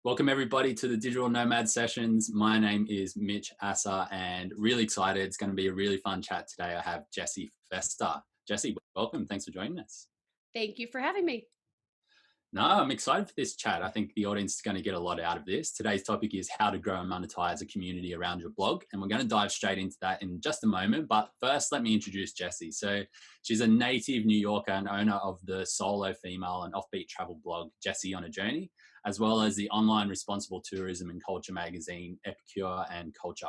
Welcome everybody to the Digital Nomad Sessions. My name is Mitch Asa and really excited. It's going to be a really fun chat today. I have Jessie Festa. Jessie, welcome. Thanks for joining us. Thank you for having me. No, I'm excited for this chat. I think the audience is going to get a lot out of this. Today's topic is how to grow and monetize a community around your blog. And we're going to dive straight into that in just a moment. But first, let me introduce Jessie. So she's a native New Yorker and owner of the solo female and offbeat travel blog, Jessie on a Journey, as well as the online responsible tourism and culture magazine, Epicure and Culture.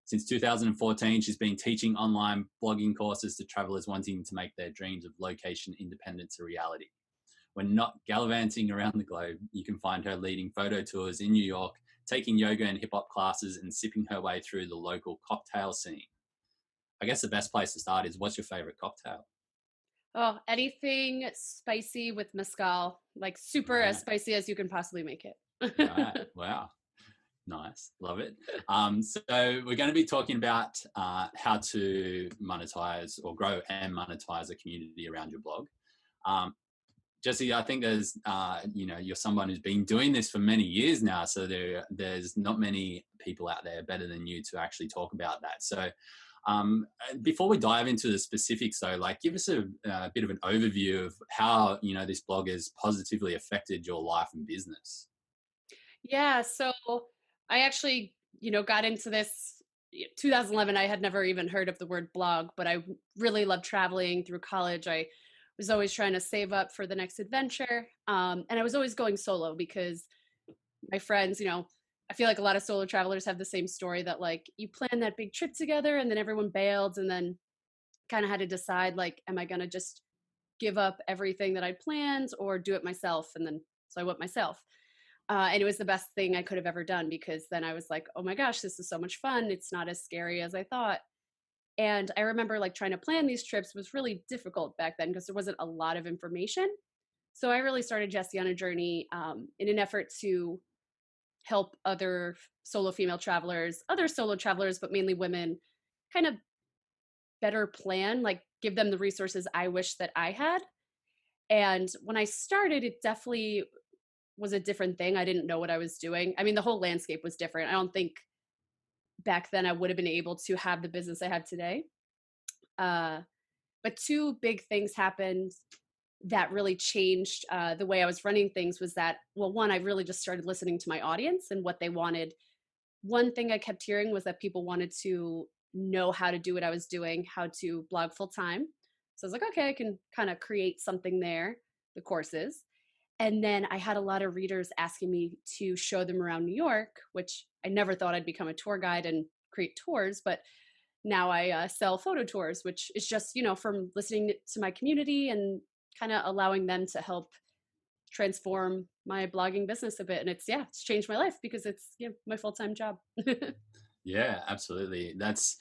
Since 2014, she's been teaching online blogging courses to travelers wanting to make their dreams of location independence a reality. When not gallivanting around the globe, you can find her leading photo tours in New York, taking yoga and hip hop classes, and sipping her way through the local cocktail scene. I guess the best place to start is, what's your favorite cocktail? Oh, anything spicy with mezcal, like super as Right, spicy as you can possibly make right. it. Wow. Nice. Love it. So we're going to be talking about how to monetize or grow and monetize a community around your blog. Um, Jessie, I think you're someone who's been doing this for many years now. So there's not many people out there better than you to actually talk about that. So before we dive into the specifics though, give us a bit of an overview of how, this blog has positively affected your life and business. Yeah, so I actually, got into this 2011. I had never even heard of the word blog, but I really loved traveling through college. I was always trying to save up for the next adventure. And I was always going solo because my friends, I feel like a lot of solo travelers have the same story that like you plan that big trip together and then everyone bailed and then kind of had to decide like, am I going to just give up everything that I planned or do it myself? And then so I went myself. And it was the best thing I could have ever done because then I was like, oh my gosh, this is so much fun. It's not as scary as I thought. And I remember like trying to plan these trips was really difficult back then because there wasn't a lot of information. So I really started Jessie on a Journey in an effort to help other solo female travelers, other solo travelers, but mainly women, kind of better plan, like give them the resources I wish that I had. And when I started, it definitely was a different thing. I didn't know what I was doing. I mean, the whole landscape was different. I don't think back then I would have been able to have the business I have today. Uh, but two big things happened that really changed the way I was running things was that, well, one, I really just started listening to my audience and what they wanted. One thing I kept hearing was that people wanted to know how to do what I was doing, how to blog full time. So I was like, okay, I can kind of create something there, the courses. And then I had a lot of readers asking me to show them around New York, which I never thought I'd become a tour guide and create tours, but now I sell photo tours, which is just, from listening to my community and kind of allowing them to help transform my blogging business a bit. And it's changed my life because it's my full-time job. Yeah, absolutely. That's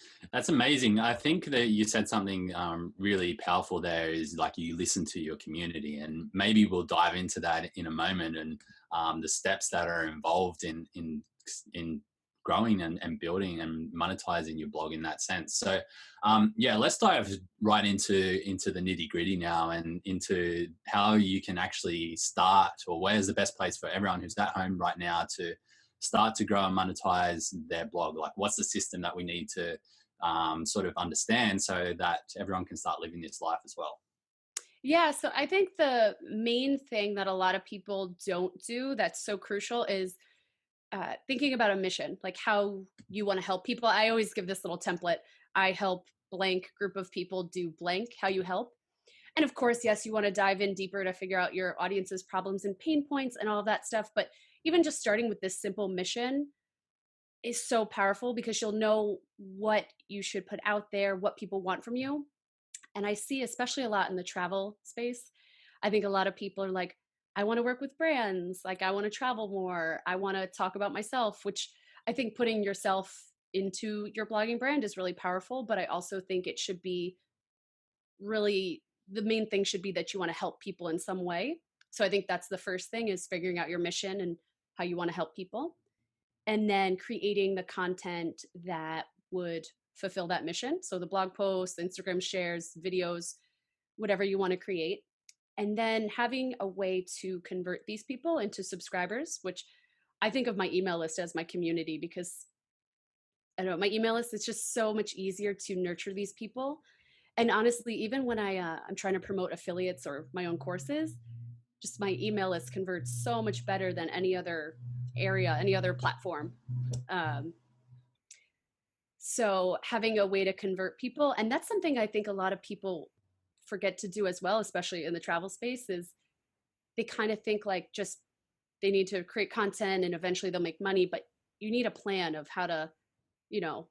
amazing. I think that you said something really powerful there. Is like you listen to your community, and maybe we'll dive into that in a moment and the steps that are involved in growing and building and monetizing your blog in that sense. So yeah, let's dive right into the nitty gritty now and into how you can actually start, or where's the best place for everyone who's at home right now to start to grow and monetize their blog. Like, what's the system that we need to sort of understand so that everyone can start living this life as well? Yeah, so I think the main thing that a lot of people don't do that's so crucial is thinking about a mission, like how you want to help people. I always give this little template. I help blank group of people do blank, how you help. And of course, yes, you want to dive in deeper to figure out your audience's problems and pain points and all of that stuff. But even just starting with this simple mission is so powerful because you'll know what you should put out there, what people want from you. And I see, especially a lot in the travel space, I think a lot of people are like, I want to work with brands, like I want to travel more, I want to talk about myself, which I think putting yourself into your blogging brand is really powerful. But I also think it should be really the main thing should be that you want to help people in some way. So I think that's the first thing is figuring out your mission and how you want to help people. And then creating the content that would fulfill that mission. So the blog posts, Instagram shares, videos, whatever you want to create. And then having a way to convert these people into subscribers, which I think of my email list as my community because I don't know, my email list is just so much easier to nurture these people. And honestly, even when I'm trying to promote affiliates or my own courses, just my email list converts so much better than any other area, any other platform. Um, so having a way to convert people, and that's something I think a lot of people forget to do as well, especially in the travel space, is they kind of think like just they need to create content and eventually they'll make money, but you need a plan of how to, you know,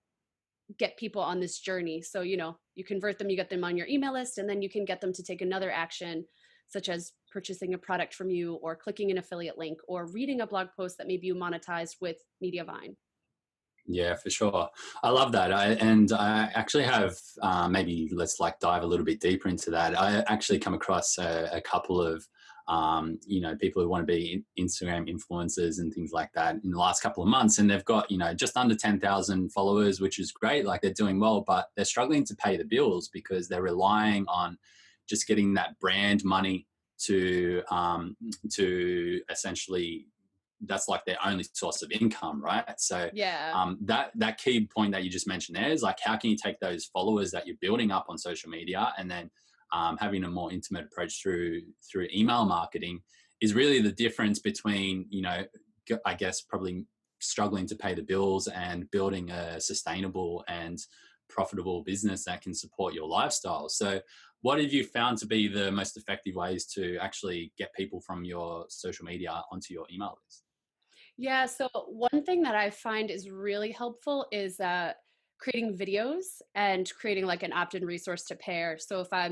get people on this journey. So, you convert them, you get them on your email list, and then you can get them to take another action, such as purchasing a product from you or clicking an affiliate link or reading a blog post that maybe you monetized with Mediavine. Yeah, for sure. I love that. I actually have, maybe let's like dive a little bit deeper into that. I actually come across a couple of, people who want to be Instagram influencers and things like that in the last couple of months. And they've got, just under 10,000 followers, which is great. Like they're doing well, but they're struggling to pay the bills because they're relying on just getting that brand money to essentially, that's like their only source of income, right? So Yeah. that key point that you just mentioned there is like, how can you take those followers that you're building up on social media and then having a more intimate approach through email marketing is really the difference between, I guess probably struggling to pay the bills and building a sustainable and profitable business that can support your lifestyle. So what have you found to be the most effective ways to actually get people from your social media onto your email list? Yeah. So one thing that I find is really helpful is creating videos and creating like an opt-in resource to pair. So if I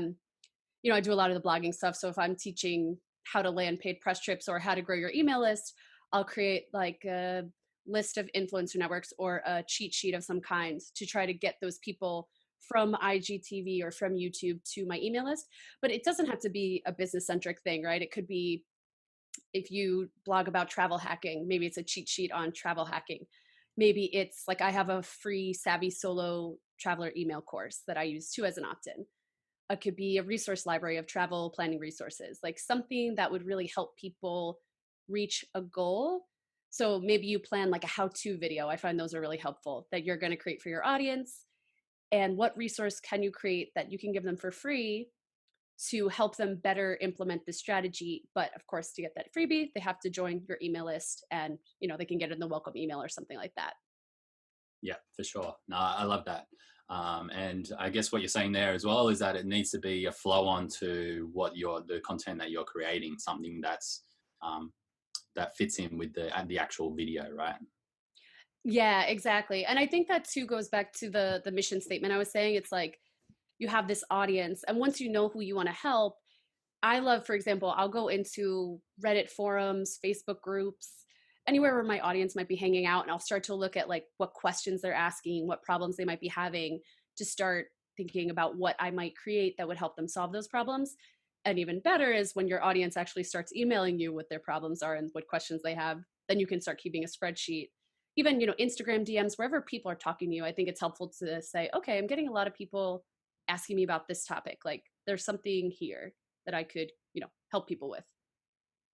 do a lot of the blogging stuff. So if I'm teaching how to land paid press trips or how to grow your email list, I'll create like a list of influencer networks or a cheat sheet of some kind to try to get those people from IGTV or from YouTube to my email list. But it doesn't have to be a business centric thing, right? It could be if you blog about travel hacking, maybe it's a cheat sheet on travel hacking. Maybe it's like I have a free Savvy Solo Traveler email course that I use too as an opt in. It could be a resource library of travel planning resources, like something that would really help people reach a goal. So maybe you plan like a how-to video. I find those are really helpful that you're going to create for your audience. And what resource can you create that you can give them for free to help them better implement the strategy? But of course, to get that freebie, they have to join your email list and they can get it in the welcome email or something like that. Yeah, for sure. No, I love that. And I guess what you're saying there as well is that it needs to be a flow on to the content that you're creating, something that fits in with the actual video, right? Yeah, exactly. And I think that too goes back to the mission statement I was saying. It's like you have this audience, and once you know who you want to help, I love, for example, I'll go into Reddit forums, Facebook groups, anywhere where my audience might be hanging out, and I'll start to look at like what questions they're asking, what problems they might be having, to start thinking about what I might create that would help them solve those problems. And even better is when your audience actually starts emailing you what their problems are and what questions they have, then you can start keeping a spreadsheet. Even, Instagram DMs, wherever people are talking to you, I think it's helpful to say, okay, I'm getting a lot of people asking me about this topic. Like there's something here that I could, help people with.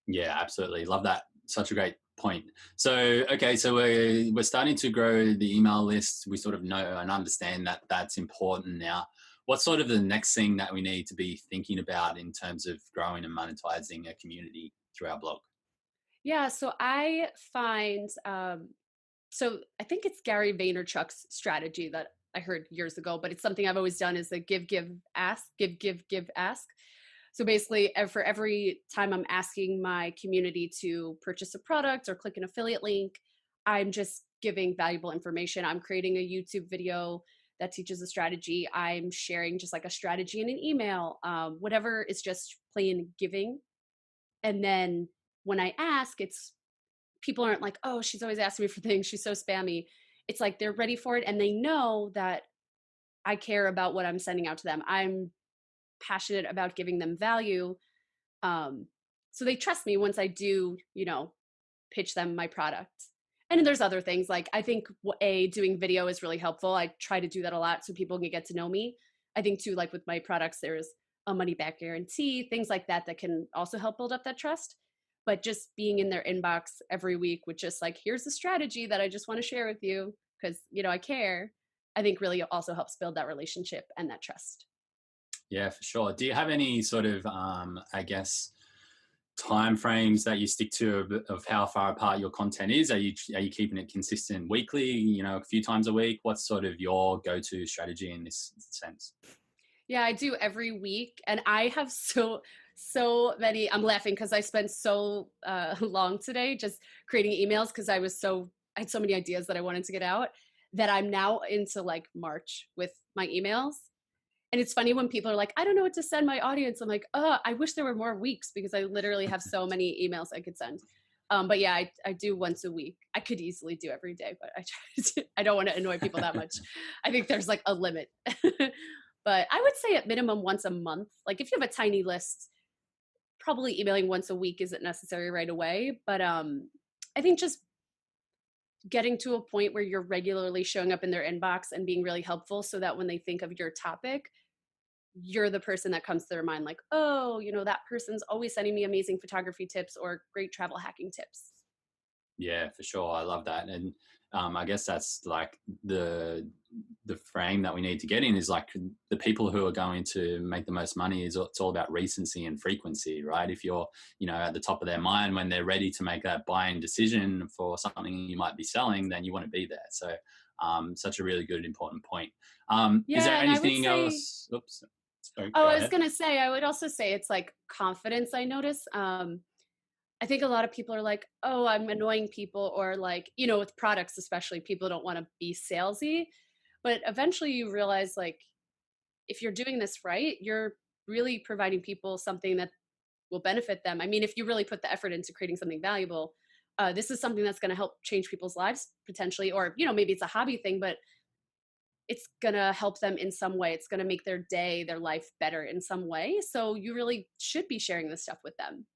Yeah, absolutely. Love that. Such a great point. So, okay, so we're starting to grow the email list. We sort of know and understand that that's important now. What's sort of the next thing that we need to be thinking about in terms of growing and monetizing a community through our blog? Yeah, so I find, so I think it's Gary Vaynerchuk's strategy that I heard years ago, but it's something I've always done is a give, give, ask, give, ask. So basically, for every time I'm asking my community to purchase a product or click an affiliate link, I'm just giving valuable information. I'm creating a YouTube video that teaches a strategy. I'm sharing just like a strategy in an email, whatever is just plain giving. And then when I ask, it's people aren't like, oh, she's always asking me for things. She's so spammy. It's like they're ready for it and they know that I care about what I'm sending out to them. I'm passionate about giving them value. Um, so they trust me once I do, pitch them my product. And then there's other things like I think doing video is really helpful. I try to do that a lot so people can get to know me. I think too, like with my products, there's a money back guarantee, things like that that can also help build up that trust. but just being in their inbox every week with just like, here's the strategy that I just want to share with you because, I care, I think really also helps build that relationship and that trust. Yeah, for sure. Do you have any sort of, I guess, time frames that you stick to of how far apart your content is? Are you keeping it consistent weekly? A few times a week. What's sort of your go-to strategy in this sense? Yeah, I do every week. And I have so many. I'm laughing because I spent so long today just creating emails because I had so many ideas that I wanted to get out that I'm now into like March with my emails. And it's funny when people are like, I don't know what to send my audience. I'm like, oh, I wish there were more weeks because I literally have so many emails I could send. But yeah, I do once a week. I could easily do every day, but I don't want to annoy people that much. I think there's like a limit. But I would say at minimum once a month. Like if you have a tiny list, probably emailing once a week isn't necessary right away. But I think just getting to a point where you're regularly showing up in their inbox and being really helpful so that when they think of your topic, you're the person that comes to their mind like, oh, that person's always sending me amazing photography tips or great travel hacking tips. Yeah, for sure. I love that. And I guess that's like the frame that we need to get in is like the people who are going to make the most money is it's all about recency and frequency, right? If you're, at the top of their mind when they're ready to make that buying decision for something you might be selling, then you want to be there. So such a really good, important point. Is there Yeah, and I would anything say, else? Oops. Sorry, oh, go I was ahead. going to say, I would also say it's like confidence. I notice. I think a lot of people are like, oh, I'm annoying people, or like, with products, especially, people don't want to be salesy. But eventually you realize, like, if you're doing this right, you're really providing people something that will benefit them. I mean, if you really put the effort into creating something valuable, this is something that's going to help change people's lives potentially, or, maybe it's a hobby thing, but it's going to help them in some way. It's going to make their day, their life better in some way. So you really should be sharing this stuff with them.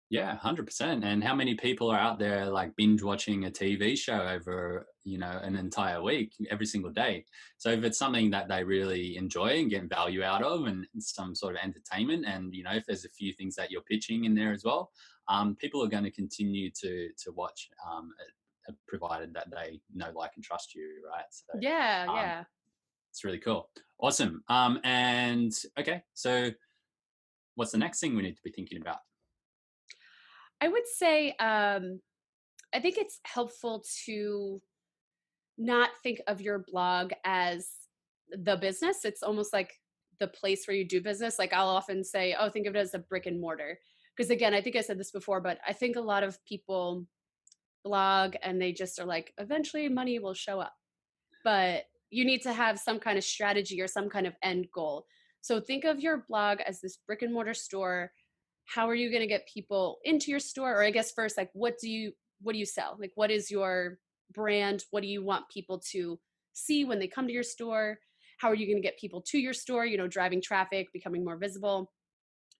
Yeah, 100%. And how many people are out there like binge watching a TV show over, an entire week, every single day? So if it's something that they really enjoy and get value out of and some sort of entertainment, and, if there's a few things that you're pitching in there as well, people are going to continue to watch, provided that they know, like, and trust you, right? So Yeah, um, yeah. it's really cool. Awesome. And okay, so what's the next thing we need to be thinking about? I would say I think it's helpful to not think of your blog as the business. It's almost like the place where you do business. Like I'll often say, oh, think of it as a brick and mortar. Because again, I think I said this before, but I think a lot of people blog and they just are like, eventually money will show up. But you need to have some kind of strategy or some kind of end goal. So think of your blog as this brick and mortar store. How are you going to get people into your store? Or I guess first, like what do you sell? Like what is your brand? What do you want people to see when they come to your store? How are you going to get people to your store, driving traffic, becoming more visible?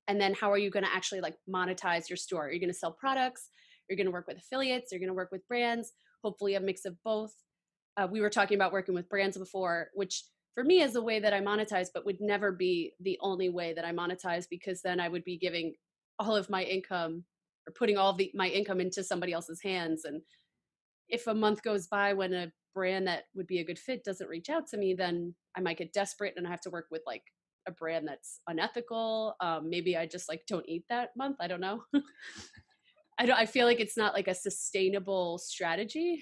And then how are you going to actually like monetize your store? Are you going to sell products? You're going to work with affiliates, you're going to work with brands, hopefully a mix of both. We were talking about working with brands before, which for me is a way that I monetize, but would never be the only way that I monetize because then I would be giving all of my income or putting all of my income into somebody else's hands. And if a month goes by when a brand that would be a good fit doesn't reach out to me, then I might get desperate and I have to work with like a brand that's unethical. Maybe I just like don't eat that month. I don't know. I feel like it's not like a sustainable strategy,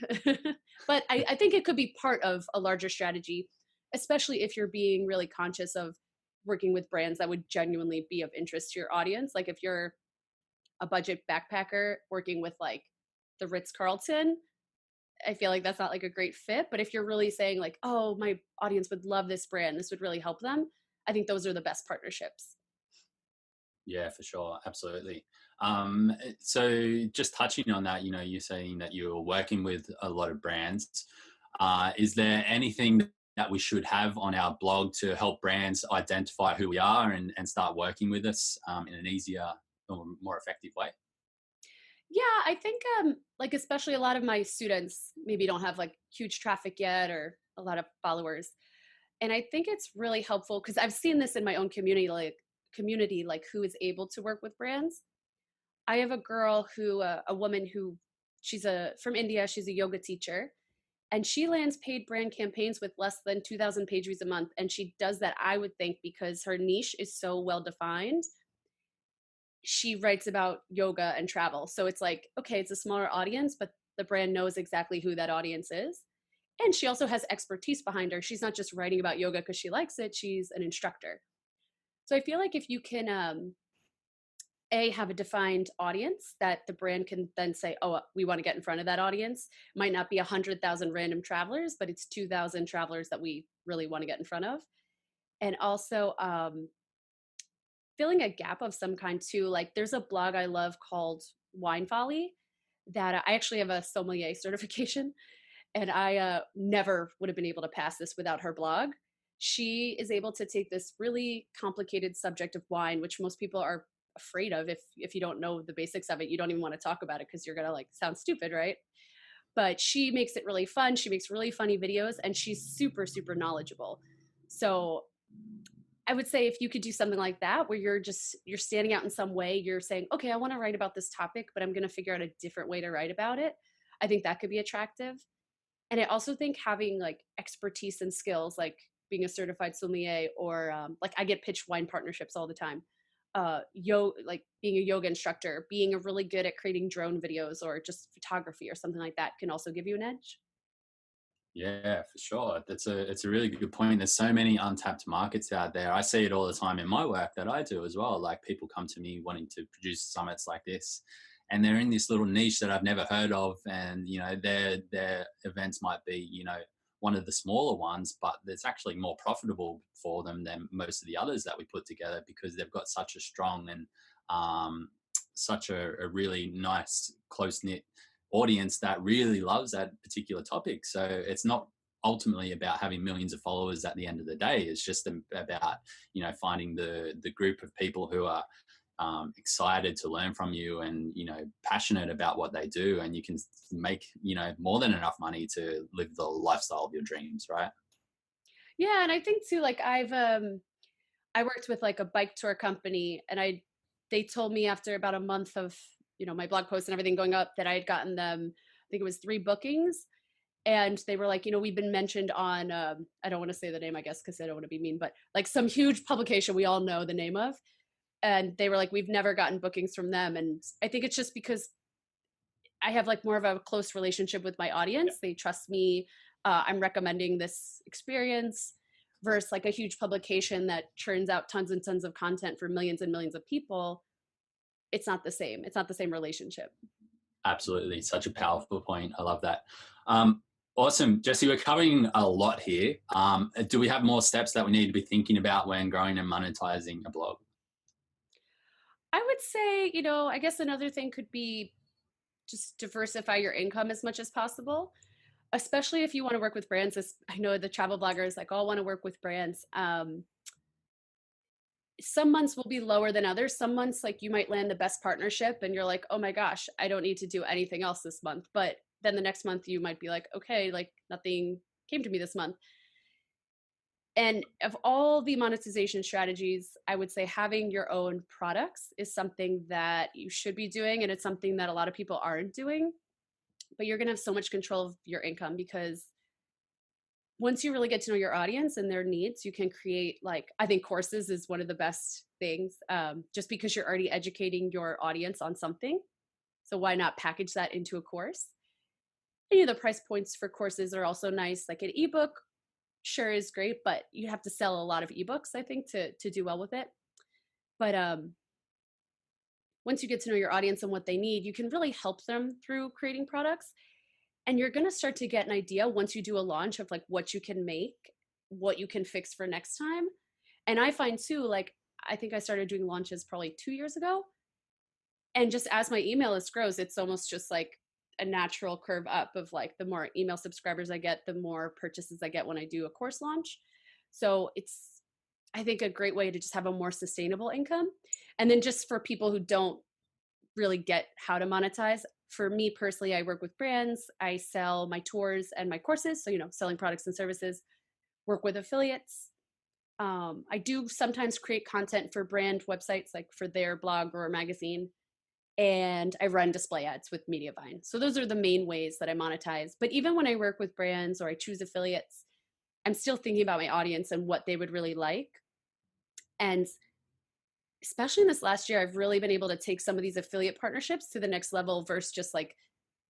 but I think it could be part of a larger strategy, especially if you're being really conscious of working with brands that would genuinely be of interest to your audience. Like if you're a budget backpacker working with like the Ritz Carlton, I feel like that's not like a great fit. But if you're really saying like, oh, my audience would love this brand, this would really help them, I think those are the best partnerships. Yeah, for sure. Absolutely. So just touching on that, you're saying that you're working with a lot of brands. Is there anything that we should have on our blog to help brands identify who we are and start working with us in an easier or more effective way? Yeah, I think like especially a lot of my students maybe don't have like huge traffic yet or a lot of followers. And I think it's really helpful because I've seen this in my own community like who is able to work with brands. I have a girl who, a woman who, she's from India. She's a yoga teacher, and she lands paid brand campaigns with less than 2,000 page views a month. And she does that, I would think, because her niche is so well defined. She writes about yoga and travel. So it's like, okay, it's a smaller audience, but the brand knows exactly who that audience is. And she also has expertise behind her. She's not just writing about yoga because she likes it, she's an instructor. So I feel like if you can, have a defined audience that the brand can then say, oh, we want to get in front of that audience. Might not be 100,000 random travelers, but it's 2,000 travelers that we really want to get in front of. And also, filling a gap of some kind too. Like there's a blog I love called Wine Folly that I actually have a sommelier certification, and I never would have been able to pass this without her blog. She is able to take this really complicated subject of wine, which most people are afraid of. If you don't know the basics of it, you don't even want to talk about it because you're gonna like sound stupid, right? But she makes it really fun. She makes really funny videos, and she's super super knowledgeable. So I would say if you could do something like that where you're standing out in some way, you're saying, okay, I want to write about this topic, but I'm going to figure out a different way to write about it. I think that could be attractive. And I also think having like expertise and skills, like being a certified sommelier, or like I get pitched wine partnerships all the time. Like being a yoga instructor, being a really good at creating drone videos or just photography or something like that can also give you an edge. Yeah, for sure. It's a really good point. There's so many untapped markets out there. I see it all the time in my work that I do as well. Like people come to me wanting to produce summits like this, and they're in this little niche that I've never heard of. And their events might be one of the smaller ones, but it's actually more profitable for them than most of the others that we put together because they've got such a strong and such a really nice close knit audience that really loves that particular topic. So it's not ultimately about having millions of followers at the end of the day. It's just about finding the group of people who are excited to learn from you and passionate about what they do, and you can make more than enough money to live the lifestyle of your dreams, right? Yeah, and I think too, like I worked with like a bike tour company, and they told me after about a month of my blog posts and everything going up that I had gotten them, I think it was 3 bookings. And they were like, we've been mentioned on I don't want to say the name, I guess, because I don't want to be mean, but like some huge publication we all know the name of. And they were like, we've never gotten bookings from them. And I think it's just because I have like more of a close relationship with my audience. They trust me. I'm recommending this experience versus like a huge publication that churns out tons and tons of content for millions and millions of people. It's not the same. It's not the same relationship. Absolutely. Such a powerful point. I love that. Um, awesome. Jessie, we're covering a lot here. Do we have more steps that we need to be thinking about when growing and monetizing a blog? I would say, I guess another thing could be just diversify your income as much as possible, especially if you want to work with brands. I know the travel bloggers like all want to work with brands. Some months will be lower than others. Some months, like you might land the best partnership and you're like, oh my gosh, I don't need to do anything else this month. But then the next month you might be like, okay, like nothing came to me this month. And of all the monetization strategies, I would say having your own products is something that you should be doing. And it's something that a lot of people aren't doing. But you're going to have so much control of your income because once you really get to know your audience and their needs, you can create, like, I think courses is one of the best things, just because you're already educating your audience on something. So why not package that into a course? And, the price points for courses are also nice. Like an ebook, sure is great, but you have to sell a lot of ebooks, I think, to do well with it. But once you get to know your audience and what they need, you can really help them through creating products. And you're going to start to get an idea once you do a launch of like what you can make, what you can fix for next time. And I find too, like, I think I started doing launches probably 2 years ago. And just as my email list grows, it's almost just like a natural curve up of like the more email subscribers I get, the more purchases I get when I do a course launch. So it's, I think, a great way to just have a more sustainable income. And then just for people who don't really get how to monetize, for me personally, I work with brands, I sell my tours and my courses. So, selling products and services, work with affiliates. I do sometimes create content for brand websites, like for their blog or magazine. and I run display ads with Mediavine. So those are the main ways that I monetize. But even when I work with brands or I choose affiliates, I'm still thinking about my audience and what they would really like. And especially in this last year, I've really been able to take some of these affiliate partnerships to the next level versus just like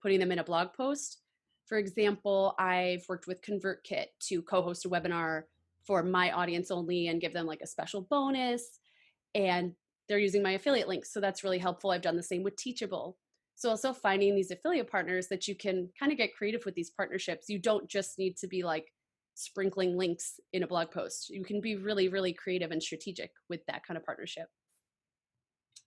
putting them in a blog post. For example, I've worked with ConvertKit to co-host a webinar for my audience only and give them like a special bonus. And they're using my affiliate links. So that's really helpful. I've done the same with Teachable. So also finding these affiliate partners that you can kind of get creative with these partnerships. You don't just need to be like sprinkling links in a blog post. You can be really, really creative and strategic with that kind of partnership.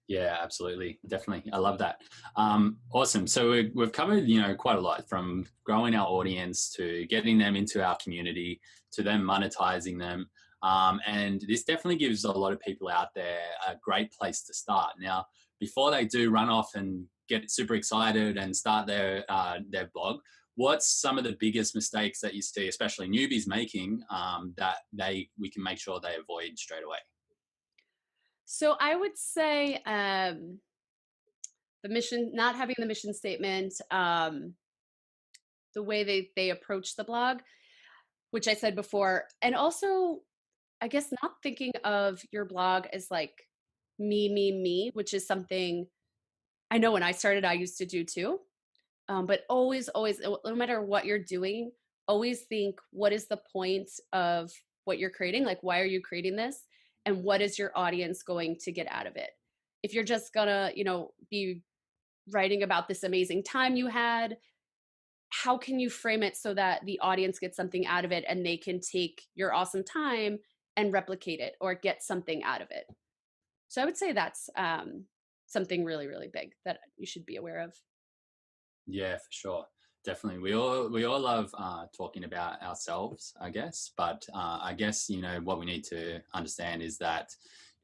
Yeah, absolutely. Definitely. I love that. Awesome. So we've covered, quite a lot, from growing our audience to getting them into our community to then monetizing them. And this definitely gives a lot of people out there a great place to start. Now, before they do run off and get super excited and start their blog, what's some of the biggest mistakes that you see, especially newbies making, that we can make sure they avoid straight away? So I would say the mission, not having the mission statement, the way they approach the blog, which I said before, and also I guess not thinking of your blog as like me, which is something I know when I started I used to do too. But always, no matter what you're doing, always think, what is the point of what you're creating? Like, why are you creating this? And what is your audience going to get out of it? If you're just gonna, be writing about this amazing time you had, how can you frame it so that the audience gets something out of it and they can take your awesome time and replicate it or get something out of it? So I would say that's something really, really big that you should be aware of. Yeah, for sure. Definitely. We all love talking about ourselves, I guess. But I guess, what we need to understand is that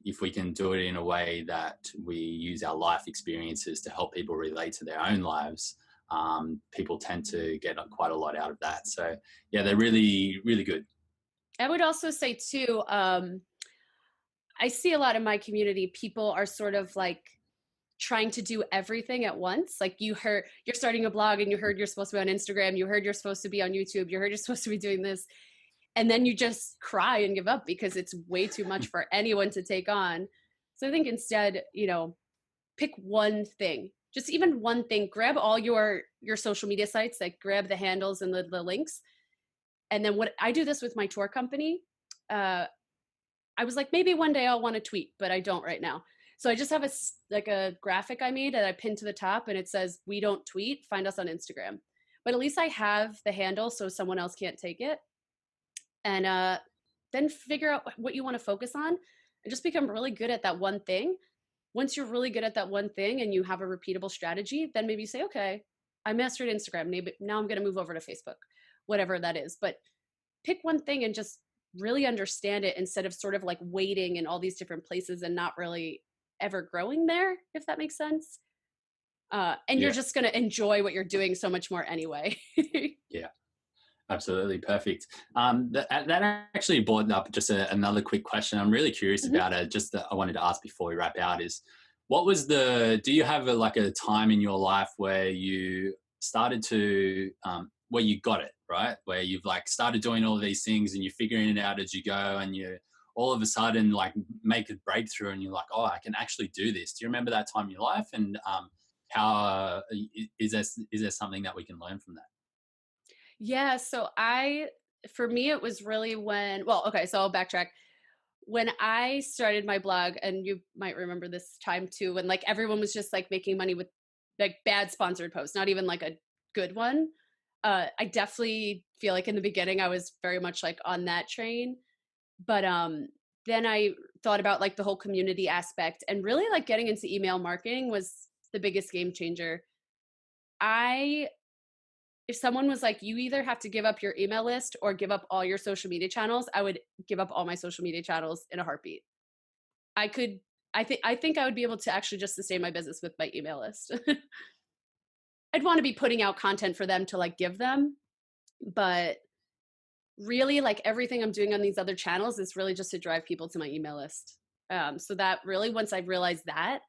if we can do it in a way that we use our life experiences to help people relate to their own lives, people tend to get quite a lot out of that. So yeah, they're really, really good. I would also say too, I see a lot in my community, people are sort of like trying to do everything at once. Like you're starting a blog and you heard you're supposed to be on Instagram, you heard you're supposed to be on YouTube, you heard you're supposed to be doing this. And then you just cry and give up because it's way too much for anyone to take on. So I think instead, pick one thing, just even one thing, grab all your social media sites, like grab the handles and the links. And then what I do this with my tour company, I was like, maybe one day I'll want to tweet, but I don't right now. So I just have a graphic I made that I pinned to the top and it says, "We don't tweet, find us on Instagram." But at least I have the handle so someone else can't take it. And then figure out what you want to focus on and just become really good at that one thing. Once you're really good at that one thing and you have a repeatable strategy, then maybe you say, okay, I mastered Instagram. Maybe now I'm going to move over to Facebook, whatever that is. But pick one thing and just really understand it instead of sort of like waiting in all these different places and not really ever growing there, if that makes sense. And you're Yeah. just going to enjoy what you're doing so much more anyway. Yeah. Absolutely perfect. That actually brought up just another quick question. I'm really curious Mhm. about it. Just that I wanted to ask before we wrap out is, do you have a time in your life where you started to, where you got it, right? Where you've like started doing all of these things and you're figuring it out as you go and you all of a sudden like make a breakthrough and you're like, oh, I can actually do this. Do you remember that time in your life? And how is there something that we can learn from that? Yeah, so for me, it was really well, okay, so I'll backtrack. When I started my blog, and you might remember this time too, when like everyone was just like making money with like bad sponsored posts, not even like a good one. I definitely feel like in the beginning I was very much like on that train, but then I thought about like the whole community aspect and really like getting into email marketing was the biggest game changer. I If someone was like, you either have to give up your email list or give up all your social media channels, I would give up all my social media channels in a heartbeat. I could, I think I would be able to actually just sustain my business with my email list. I'd want to be putting out content for them to like give them, but really like everything I'm doing on these other channels is really just to drive people to my email list. So that really, once I realized that,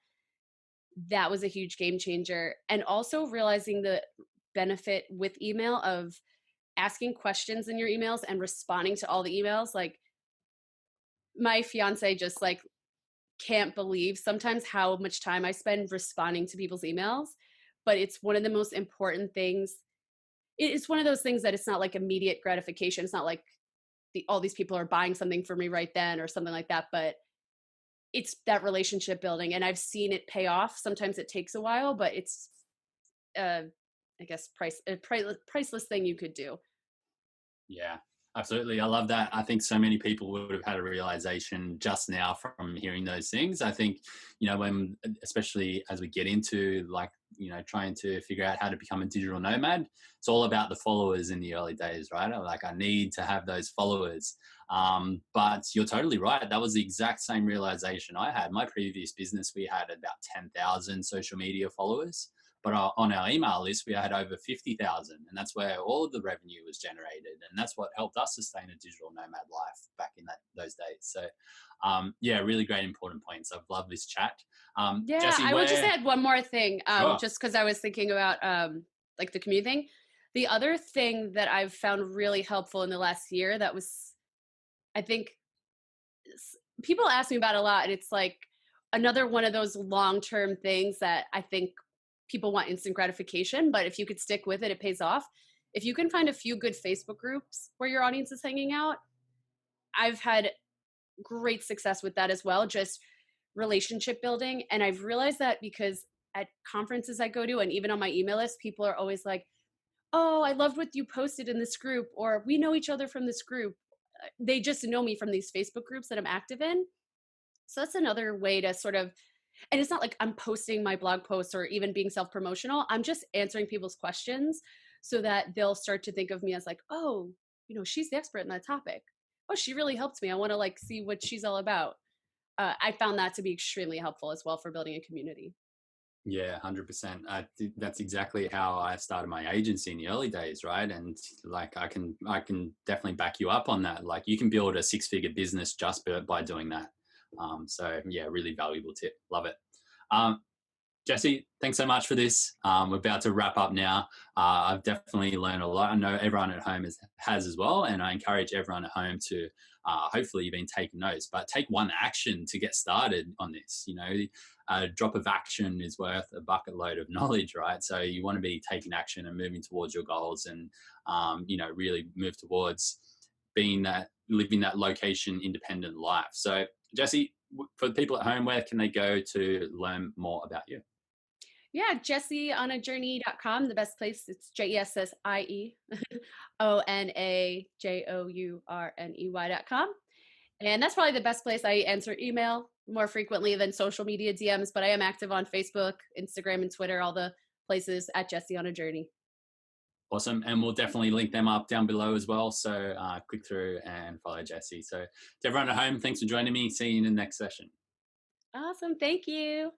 that was a huge game changer. And also realizing the benefit with email of asking questions in your emails and responding to all the emails. Like my fiance just like can't believe sometimes how much time I spend responding to people's emails, but it's one of the most important things. It's one of those things that it's not like immediate gratification. It's not like all these people are buying something for me right then or something like that, but it's that relationship building, and I've seen it pay off. Sometimes it takes a while, but it's uh, I guess priceless thing you could do. Yeah, absolutely. I love that. I think so many people would have had a realization just now from hearing those things. I think, when, especially as we get into like, trying to figure out how to become a digital nomad, it's all about the followers in the early days, right? Like, I need to have those followers. But you're totally right. That was the exact same realization I had. My previous business, we had about 10,000 social media followers. But on our email list, we had over 50,000, and that's where all of the revenue was generated, and that's what helped us sustain a digital nomad life back in those days. So, yeah, really great, important points. I've loved this chat. Yeah, Jessie, I would just where? add one more thing, Sure. just because I was thinking about like the commute thing. The other thing that I've found really helpful in the last year that was, I think, people ask me about a lot, and it's like another one of those long-term things that I think people want instant gratification, but if you could stick with it, it pays off. If you can find a few good Facebook groups where your audience is hanging out, I've had great success with that as well, just relationship building. And I've realized that because at conferences I go to and even on my email list, people are always like, "Oh, I loved what you posted in this group," or "We know each other from this group." They just know me from these Facebook groups that I'm active in. So that's another way to sort of, and it's not like I'm posting my blog posts or even being self promotional. I'm just answering people's questions so that they'll start to think of me as like, "Oh, she's the expert in that topic. Oh, she really helped me. I want to like see what she's all about." I found that to be extremely helpful as well for building a community. Yeah, 100%. That's exactly how I started my agency in the early days, right? And like, I can definitely back you up on that. Like, you can build a six-figure business just by doing that. So yeah, really valuable tip. Love it. Um, Jessie, thanks so much for this. We're about to wrap up now. I've definitely learned a lot. I know everyone at home has as well, and I encourage everyone at home to hopefully you've been taking notes, but take one action to get started on this. A drop of action is worth a bucket load of knowledge, right? So you want to be taking action and moving towards your goals, and really move towards being that living that location independent life. So, Jessie, for the people at home, where can they go to learn more about you? Yeah, jessieonajourney.com, the best place. It's JESSIE ONAJOURNEY.com. And that's probably the best place. I answer email more frequently than social media DMs, but I am active on Facebook, Instagram, and Twitter, all the places at Jessie on a Journey. Awesome. And we'll definitely link them up down below as well. So click through and follow Jessie. So to everyone at home, thanks for joining me. See you in the next session. Awesome. Thank you.